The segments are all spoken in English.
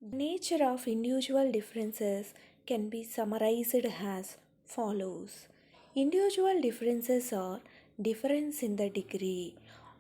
The nature of individual differences can be summarized as follows. Individual differences are difference in the degree.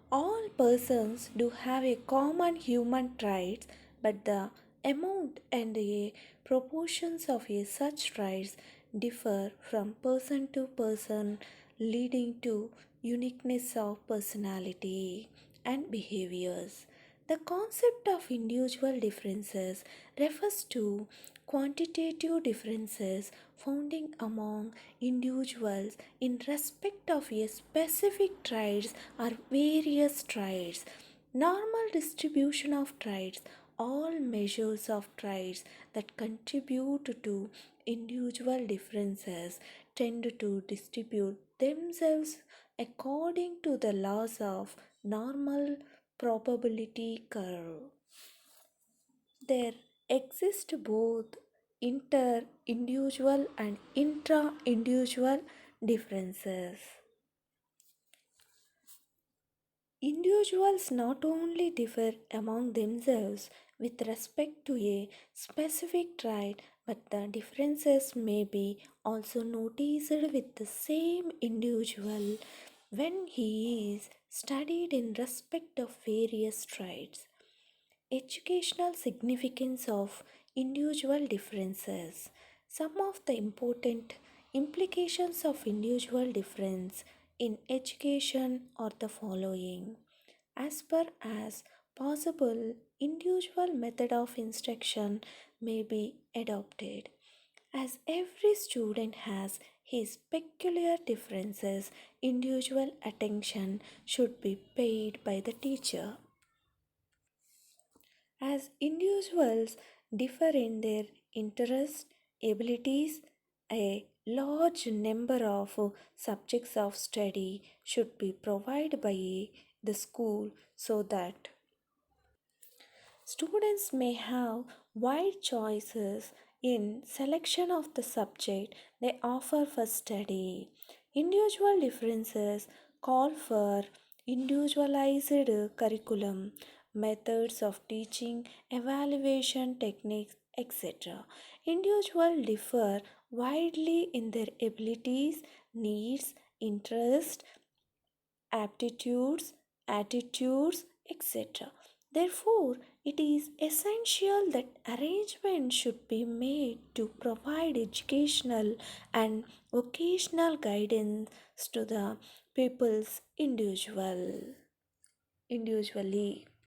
All persons do have a common human traits, but the amount and the proportions of such traits differ from person to person, leading to uniqueness of personality and behaviors. The concept of individual differences refers to quantitative differences found among individuals in respect of a specific traits or various traits. Normal distribution of traits, all measures of traits that contribute to individual differences tend to distribute themselves according to the laws of normal probability curve. There exist both inter individual and intra individual differences. Individuals not only differ among themselves with respect to a specific trait, but the differences may be also noticed with the same individual when he is studied in respect of various traits. Educational significance of individual differences. Some of the important implications of individual difference in education are the following. As per as possible, individual method of instruction may be adopted. As every student has his peculiar differences, individual attention should be paid by the teacher. As individuals differ in their interests, abilities, a large number of subjects of study should be provided by the school so that students may have wide choices in selection of the subject they offer for study. Individual differences call for individualized curriculum, methods of teaching, evaluation techniques, etc. Individuals differ widely in their abilities, needs, interests, aptitudes, attitudes, etc. Therefore, it is essential that arrangements should be made to provide educational and vocational guidance to the pupils individually.